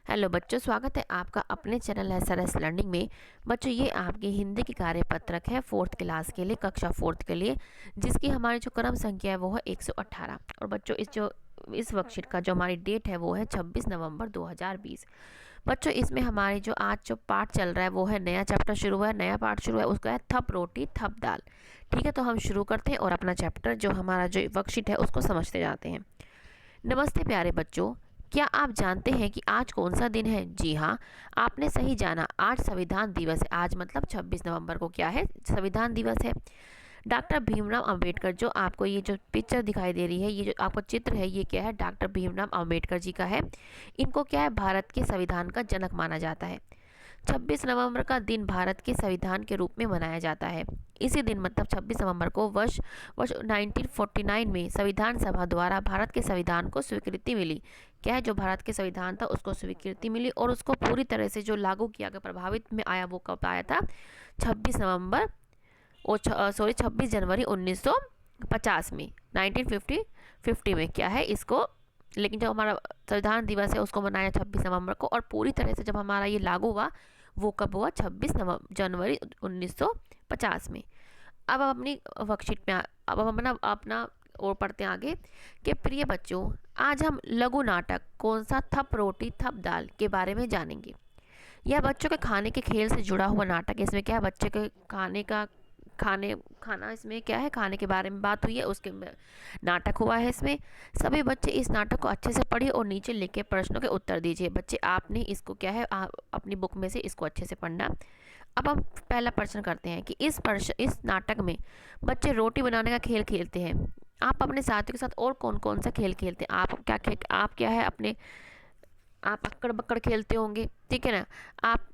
Hello बच्चों, स्वागत है आपका अपने चैनल SRS लर्निंग में। बच्चों, ये आपकी हिंदी की कार्यपत्रक है 4th क्लास के लिए, कक्षा 4th के लिए, जिसकी हमारी जो क्रम संख्या है वो है 118। और बच्चों, इस वर्कशीट का जो हमारी डेट है वो है 26 नवंबर 2020। बच्चों, इसमें हमारी जो आज जो पाठ चल रहा है वो है नया चैप्टर शुरू है, नया पाठ शुरू है, उसका है थप रोटी थप दाल। ठीक है, तो हम शुरू करते हैं और अपना चैप्टर जो हमारा जो वर्कशीट है उसको समझते जाते हैं। नमस्ते प्यारे बच्चों, क्या आप जानते हैं कि आज कौन सा दिन है? जी हाँ, आपने सही जाना, आज संविधान दिवस है। आज मतलब 26 नवंबर को क्या है? संविधान दिवस है। डॉक्टर भीमराव अंबेडकर, जो आपको ये जो पिक्चर दिखाई दे रही है, ये जो आपको चित्र है, ये क्या है? डॉक्टर भीमराव अंबेडकर जी का है। इनको क्या है? भारत के संविधान का जनक माना जाता है। 26 नवंबर का दिन भारत के संविधान के रूप में मनाया जाता है। इसी दिन मतलब 26 नवंबर को वर्ष 1949 में संविधान सभा द्वारा भारत के संविधान को स्वीकृति मिली। क्या है? जो भारत के संविधान था उसको स्वीकृति मिली और उसको पूरी तरह से जो लागू किया गया, प्रभावित में आया, वो कब आया था? 26 नवंबर और 26 जनवरी 1950 में, 1950 में क्या है इसको। लेकिन जब हमारा संविधान दिवस है उसको मनाया 26 नवंबर को, और पूरी तरह से जब हमारा ये लागू हुआ वो कब हुआ? 26 जनवरी 1950 में। अब हम अपनी वर्कशीट में अब हम अपना और पढ़ते हैं आगे कि प्रिय बच्चों, आज हम लघु नाटक कौन सा थप रोटी थप दाल के बारे में जानेंगे। यह बच्चों के खाने के खेल से जुड़ा हुआ नाटक है। इसमें क्या है? बच्चे के खाना इसमें क्या है? खाने के बारे में बात हुई है, उसके नाटक हुआ है इसमें। सभी बच्चे इस नाटक को अच्छे से पढ़िए और नीचे लिखे प्रश्नों के उत्तर दीजिए। बच्चे, आपने इसको क्या है, अपनी बुक में से इसको अच्छे से पढ़ना। अब हम पहला प्रश्न करते हैं कि इस नाटक में बच्चे रोटी बनाने का खेल खेलते हैं। आप अपने साथियों के साथ और कौन कौन सा खेल खेलते हैं? आप क्या है अपने, आप अक्कड़ बक्कड़ खेलते होंगे, ठीक है ना। आप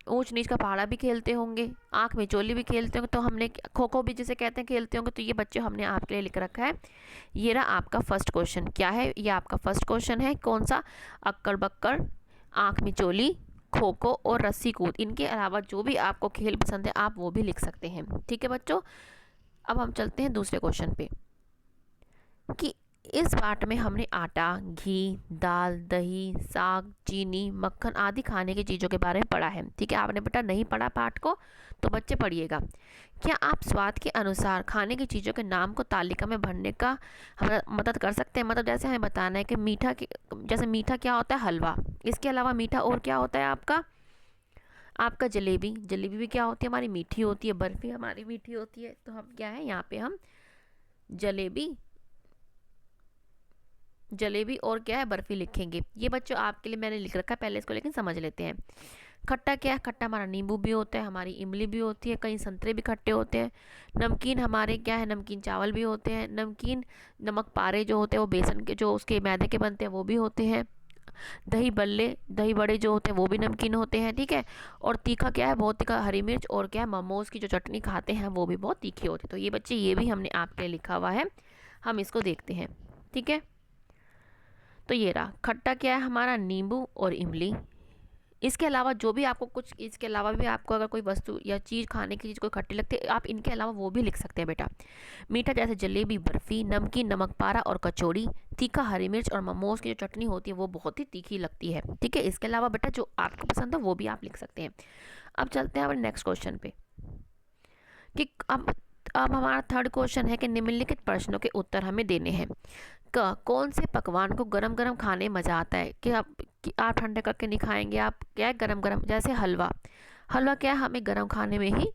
ऊंच नीच का पहाड़ा भी खेलते होंगे, आंख में चोली भी खेलते होंगे, तो हमने खो खो भी जिसे कहते हैं खेलते होंगे। तो ये बच्चे हमने आपके लिए लिख रखा है। ये रहा आपका फर्स्ट क्वेश्चन। क्या है? ये आपका फर्स्ट क्वेश्चन है। कौन सा? अक्कड़ बक्कड़, आंख में चोली, खो खो और रस्सी कूद। इनके अलावा जो भी आपको खेल पसंद है आप वो भी लिख सकते हैं। ठीक है बच्चों, अब हम चलते हैं दूसरे क्वेश्चन पे कि इस पाठ में हमने आटा, घी, दाल, दही, साग, चीनी, मक्खन आदि खाने की चीज़ों के बारे में पढ़ा है। ठीक है, आपने बेटा नहीं पढ़ा पाठ को तो बच्चे पढ़िएगा। क्या आप स्वाद के अनुसार खाने की चीज़ों के नाम को तालिका में भरने का हमारा मदद कर सकते हैं? मतलब जैसे हमें बताना है कि जैसे मीठा क्या होता है? हलवा। इसके अलावा मीठा और क्या होता है आपका जलेबी। जलेबी भी क्या होती है? हमारी मीठी होती है। बर्फ़ी हमारी मीठी होती है। तो हम क्या है, यहाँ पे हम जलेबी और क्या है, बर्फी लिखेंगे। ये बच्चों आपके लिए मैंने लिख रखा है पहले, इसको लेकिन समझ लेते हैं। खट्टा क्या है? खट्टा हमारा नींबू भी होता है, हमारी इमली भी होती है, कई संतरे भी खट्टे होते हैं। नमकीन हमारे क्या है? नमकीन चावल भी होते हैं। नमकीन नमक पारे जो होते हैं वो बेसन के, जो उसके मैदे के बनते हैं, वो भी होते हैं। दही बड़े जो होते हैं वो भी नमकीन होते हैं। ठीक है, और तीखा क्या है? बहुत तीखा हरी मिर्च, और क्या है, मोमोज की जो चटनी खाते हैं वो भी बहुत तीखी होती है। तो ये बच्चे, ये भी हमने आपके लिए लिखा हुआ है, हम इसको देखते हैं। ठीक है, तो ये रहा खट्टा क्या है हमारा? नींबू और इमली। इसके अलावा जो भी आपको कुछ, इसके अलावा भी आपको अगर कोई वस्तु या चीज़, खाने की चीज़ कोई खट्टी लगती है, आप इनके अलावा वो भी लिख सकते हैं बेटा। मीठा जैसे जलेबी, बर्फ़ी, नमकीन नमक पारा और कचौड़ी। तीखा हरी मिर्च और मोमोज की जो चटनी होती है वो बहुत ही तीखी लगती है। ठीक है, इसके अलावा बेटा जो आपको पसंद है वो भी आप लिख सकते हैं। अब चलते हैं अपने नेक्स्ट क्वेश्चन पे कि अब हमारा थर्ड क्वेश्चन है कि निम्नलिखित प्रश्नों के उत्तर हमें देने हैं। कौन से पकवान को गरम गरम खाने में मज़ा आता है? कि आप ठंडे करके नहीं खाएंगे, आप क्या है, गरम गरम। जैसे हलवा क्या है, हमें गरम खाने में ही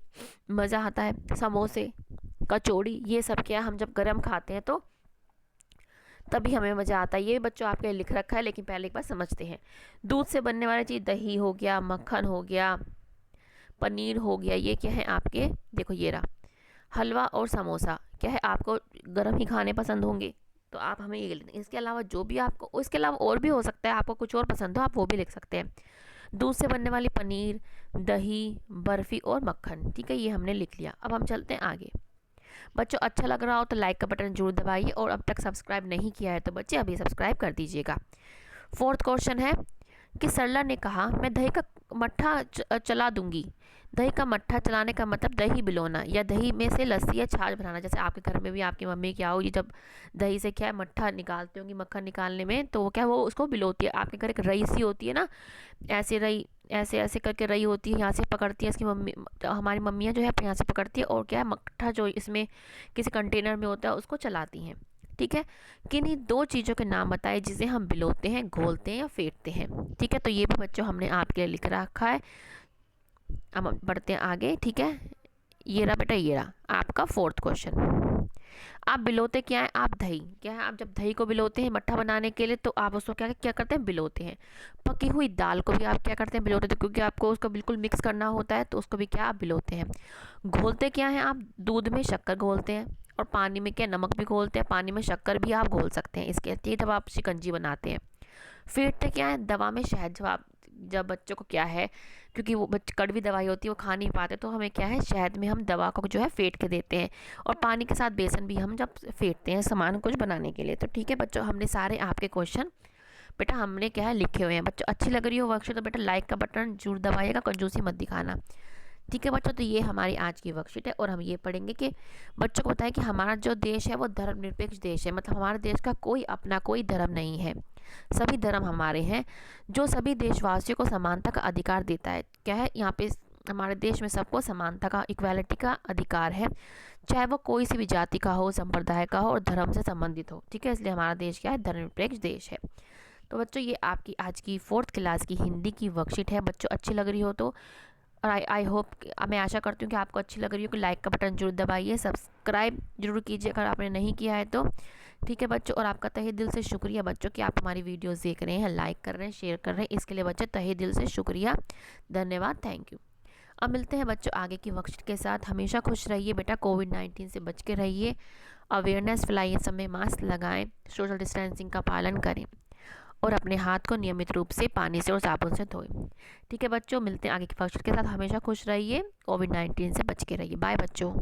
मज़ा आता है। समोसे, कचौड़ी, ये सब क्या है, हम जब गरम खाते हैं तो तभी हमें मज़ा आता है। ये बच्चों आपके लिख रखा है, लेकिन पहले एक बार समझते हैं। दूध से बनने वाली चीज़, दही हो गया, मक्खन हो गया, पनीर हो गया, ये क्या है आपके, देखो ये रहा हलवा और समोसा। क्या है, आपको गर्म ही खाने पसंद होंगे तो आप हमें ये लिख दें। इसके अलावा जो भी आपको, इसके अलावा और भी हो सकता है, आपको कुछ और पसंद हो आप वो भी लिख सकते हैं। दूध से बनने वाली पनीर, दही, बर्फ़ी और मक्खन। ठीक है, ये हमने लिख लिया। अब हम चलते हैं आगे। बच्चों, अच्छा लग रहा हो तो लाइक का बटन जरूर दबाइए, और अब तक सब्सक्राइब नहीं किया है तो बच्चे अभी सब्सक्राइब कर दीजिएगा। फोर्थ क्वेश्चन है कि सरला ने कहा, मैं दही का मट्ठा चला दूंगी। दही का मट्ठा चलाने का मतलब दही बिलोना या दही में से लस्सी या छाछ बनाना। जैसे आपके घर में भी आपकी मम्मी क्या होगी, जब दही से क्या है मट्ठा निकालती होंगी, मक्खन निकालने में, तो वो क्या वो उसको बिलोती है। आपके घर एक रई सी होती है ना, ऐसे रई, ऐसे ऐसे करके रई होती है, यहाँ से पकड़ती है इसकी मम्मी, तो हमारी मम्मियाँ जो है यहाँ से पकड़ती है और क्या है मट्ठा जो इसमें किसी कंटेनर में होता है उसको चलाती हैं। ठीक है, किन्हीं दो चीज़ों के नाम बताए जिसे हम बिलोते हैं, घोलते हैं या फेंटते हैं। ठीक है, तो ये भी बच्चों हमने आपके लिए लिख रखा है। अब हम बढ़ते हैं आगे। ठीक है, ये रहा बेटा, ये रहा आपका 4th क्वेश्चन। आप बिलोते क्या है, आप दही क्या है, आप जब दही को बिलोते हैं मट्ठा बनाने के लिए, तो आप उसको क्या क्या करते हैं, बिलोते हैं। पकी हुई दाल को भी आप क्या करते हैं, बिलोते हैं, क्योंकि आपको उसको बिल्कुल मिक्स करना होता है, तो उसको भी क्या आप बिलोते हैं। घोलते क्या है, आप दूध में शक्कर घोलते हैं और पानी में क्या नमक भी घोलते हैं, पानी में शक्कर भी आप घोल सकते हैं इसके, जब आप शिकंजी बनाते हैं। फेंटते क्या है, दवा में शहद, जब बच्चों को क्या है, क्योंकि वो बच्चे कड़वी दवाई होती है वो खा नहीं पाते, तो हमें क्या है शहद में हम दवा को जो है फेंट के देते हैं, और पानी के साथ बेसन भी हम जब फेंटते हैं सामान कुछ बनाने के लिए। तो ठीक है बच्चों, हमने सारे आपके क्वेश्चन बेटा हमने क्या है लिखे हुए हैं। बच्चों अच्छी लग रही हो वर्कशीट तो बेटा लाइक का बटन जरूर दबाइएगा, कंजूसी मत दिखाना। ठीक है बच्चों, तो ये हमारी आज की वर्कशीट है और हम ये पढ़ेंगे कि बच्चों को बताएं कि हमारा जो देश है वो धर्मनिरपेक्ष देश है, मतलब हमारे देश का कोई अपना कोई धर्म नहीं है, सभी धर्म हमारे हैं, जो सभी देशवासियों को समानता का अधिकार देता है। क्या है यहाँ पे, हमारे देश में सबको समानता का, इक्वालिटी का अधिकार है, चाहे वो कोई सी भी जाति का हो, संप्रदाय का हो और धर्म से संबंधित हो। ठीक है, इसलिए हमारा देश क्या है, धर्मनिरपेक्ष देश है। तो बच्चों ये आपकी आज की 4th क्लास की हिंदी की वर्कशीट है। बच्चों अच्छी लग रही हो तो, और आई होप, मैं आशा करती हूँ कि आपको अच्छी लग रही हो, कि लाइक का बटन जरूर दबाइए, सब्सक्राइब जरूर कीजिए अगर आपने नहीं किया है तो। ठीक है बच्चों, और आपका तहे दिल से शुक्रिया बच्चों कि आप हमारी वीडियोस देख रहे हैं, लाइक कर रहे हैं, शेयर कर रहे हैं, इसके लिए बच्चों तहे दिल से शुक्रिया, धन्यवाद, थैंक यू। अब मिलते हैं बच्चों आगे की वर्कशीट के साथ। हमेशा खुश रहिए बेटा, कोविड-19 से बच के रहिए, अवेयरनेस फैलाइए, समय मास्क लगाएं, सोशल डिस्टेंसिंग का पालन करें और अपने हाथ को नियमित रूप से पानी से और साबुन से धोएं। ठीक है बच्चों, मिलते हैं आगे की वर्कशीट के साथ। हमेशा खुश रहिए, कोविड-19 से बच के रहिए। बाय बच्चों।